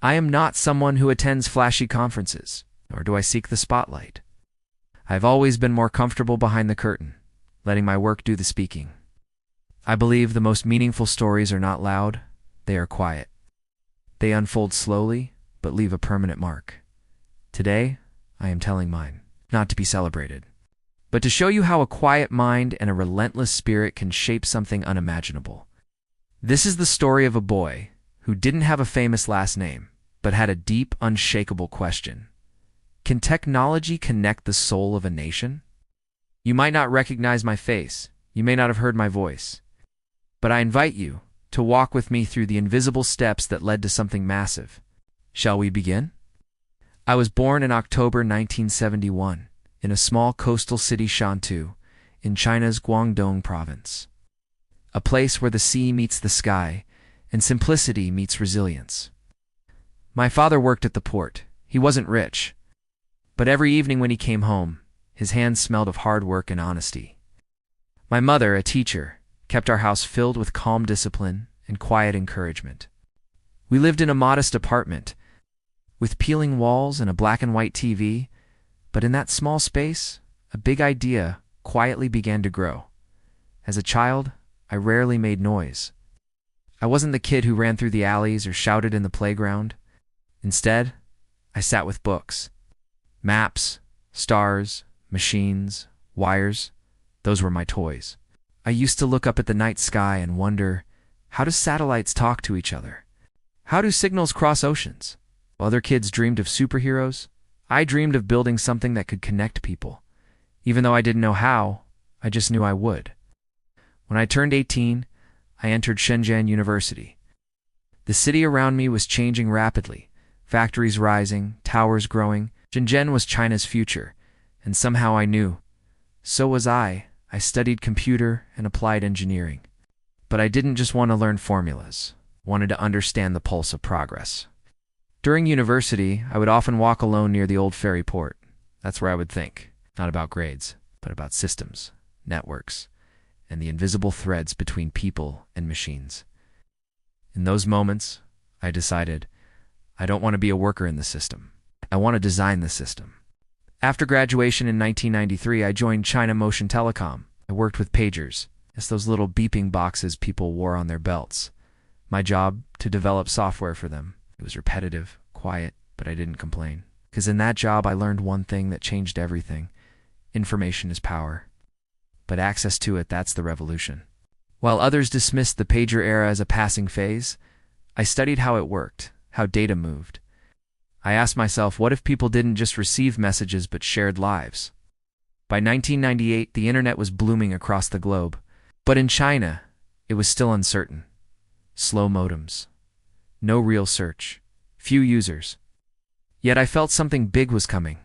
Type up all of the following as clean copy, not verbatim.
I am not someone who attends flashy conferences, nor do I seek the spotlight. I've always been more comfortable behind the curtain, letting my work do the speaking. I believe the most meaningful stories are not loud, they are quiet. They unfold slowly, but leave a permanent mark. Today, I am telling mine, not to be celebrated, but to show you how a quiet mind and a relentless spirit can shape something unimaginable. This is the story of a boy who didn't have a famous last name, but had a deep, unshakable question. Can technology connect the soul of a nation? You might not recognize my face, you may not have heard my voice, but I invite you to walk with me through the invisible steps that led to something massive. Shall we begin? I was born in October 1971 in a small coastal city, Shantou, in China's Guangdong province. A place where the sea meets the sky and simplicity meets resilience. My father worked at the port. He wasn't rich, but every evening when he came home, his hands smelled of hard work and honesty. My mother, a teacher, kept our house filled with calm discipline and quiet encouragement. We lived in a modest apartment, with peeling walls and a black and white TV, but in that small space, a big idea quietly began to grow. As a child, I rarely made noise. I wasn't the kid who ran through the alleys or shouted in the playground. Instead, I sat with books. Maps, stars, machines, wires, those were my toys. I used to look up at the night sky and wonder, how do satellites talk to each other? How do signals cross oceans? While other kids dreamed of superheroes, I dreamed of building something that could connect people. Even though I didn't know how, I just knew I would. When I turned 18, I entered Shenzhen University. The city around me was changing rapidly, factories rising, towers growing. Shenzhen was China's future, and somehow I knew. So was I. I studied computer and applied engineering. But I didn't just want to learn formulas. I wanted to understand the pulse of progress. During university, I would often walk alone near the old ferry port. That's where I would think, not about grades, but about systems, networks, and the invisible threads between people and machines. In those moments, I decided, I don't want to be a worker in the system. I want to design the system. After graduation in 1993, I joined China Motion Telecom. I worked with pagers. It's those little beeping boxes people wore on their belts. My job, to develop software for them. It was repetitive, quiet, but I didn't complain. Because in that job, I learned one thing that changed everything. Information is power. But access to it, that's the revolution. While others dismissed the pager era as a passing phase, I studied how it worked, how data moved. I asked myself, what if people didn't just receive messages but shared lives? By 1998, the internet was blooming across the globe. But in China, it was still uncertain. Slow modems. No real search. Few users. Yet I felt something big was coming.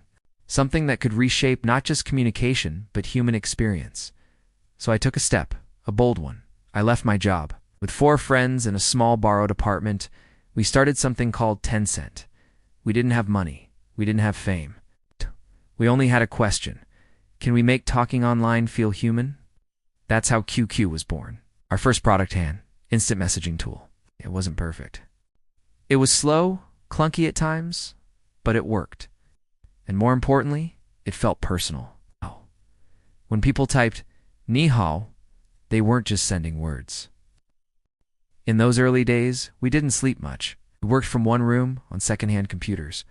Something that could reshape not just communication, but human experience. So I took a step, a bold one. I left my job. With 4 friends in a small borrowed apartment, we started something called Tencent. We didn't have money. We didn't have fame. We only had a question. Can we make talking online feel human? That's how QQ was born. Our first product, instant messaging tool. It wasn't perfect. It was slow, clunky at times, but it worked. And more importantly, it felt personal. When people typed ni hao, they weren't just sending words. In those early days, we didn't sleep much. We worked from one room on secondhand computers.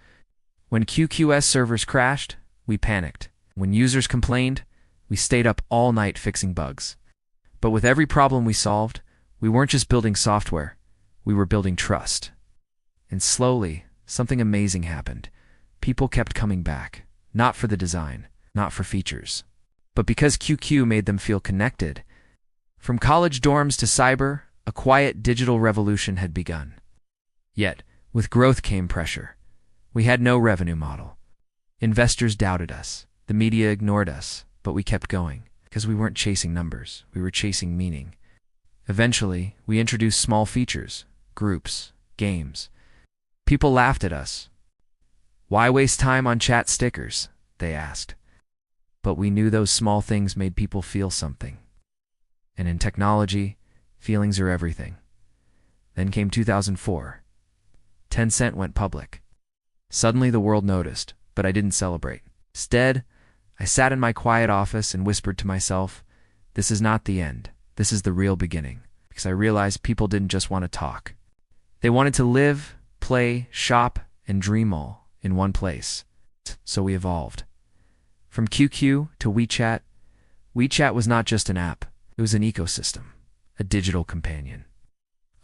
When QQS servers crashed, we panicked. When users complained, we stayed up all night fixing bugs. But with every problem we solved, we weren't just building software, we were building trust. And slowly, something amazing happened. People kept coming back, not for the design, not for features, but because QQ made them feel connected. From college dorms to cyber, a quiet digital revolution had begun. Yet, with growth came pressure. We had no revenue model. Investors doubted us. The media ignored us, but we kept going, because we weren't chasing numbers, we were chasing meaning. Eventually, we introduced small features, groups, games. People laughed at us. Why waste time on chat stickers? They asked. But we knew those small things made people feel something. And in technology, feelings are everything. Then came 2004. Tencent went public. Suddenly the world noticed, but I didn't celebrate. Instead, I sat in my quiet office and whispered to myself, this is not the end. This is the real beginning. Because I realized people didn't just want to talk. They wanted to live, play, shop, and dream all in one place. So we evolved. From QQ to WeChat, WeChat was not just an app. It was an ecosystem, a digital companion.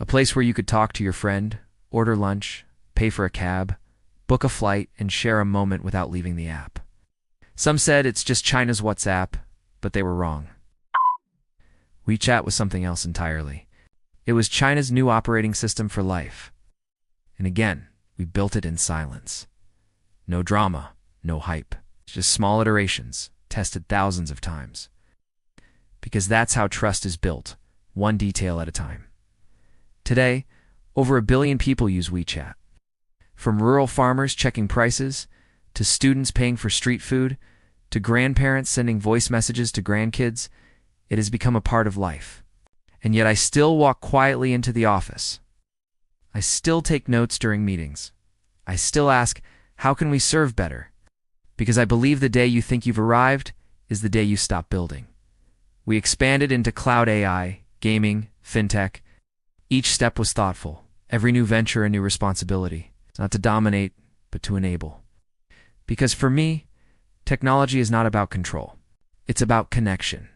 A place where you could talk to your friend, order lunch, pay for a cab, book a flight, and share a moment without leaving the app. Some said it's just China's WhatsApp, but they were wrong. WeChat was something else entirely. It was China's new operating system for life. And again, we built it in silence. No drama, no hype, just small iterations, tested thousands of times. Because that's how trust is built, one detail at a time. Today, over 1 billion people use WeChat. From rural farmers checking prices, to students paying for street food, to grandparents sending voice messages to grandkids, it has become a part of life. And yet I still walk quietly into the office. I still take notes during meetings. I still ask, how can we serve better? Because I believe the day you think you've arrived is the day you stop building. We expanded into cloud AI, gaming, fintech. Each step was thoughtful. Every new venture a new responsibility. Not to dominate, but to enable. Because for me, technology is not about control. It's about connection.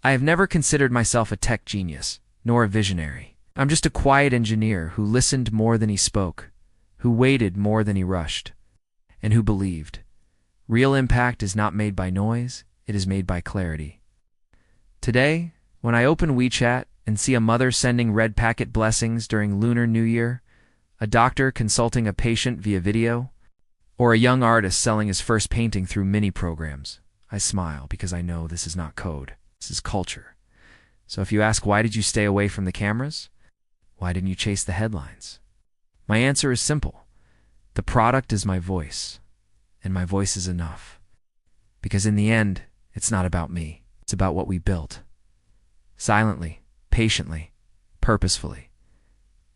I have never considered myself a tech genius, nor a visionary. I'm just a quiet engineer who listened more than he spoke, who waited more than he rushed, and who believed. Real impact is not made by noise, it is made by clarity. Today, when I open WeChat and see a mother sending red packet blessings during Lunar New Year, a doctor consulting a patient via video, or a young artist selling his first painting through mini programs, I smile because I know this is not code, this is culture. So if you ask why did you stay away from the cameras? Why didn't you chase the headlines? My answer is simple. The product is my voice, and my voice is enough. Because in the end, it's not about me, it's about what we built. Silently, patiently, purposefully.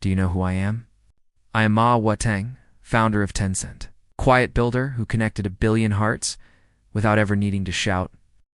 Do you know who I am? I am Ma Huateng, founder of Tencent, quiet builder who connected 1 billion hearts without ever needing to shout,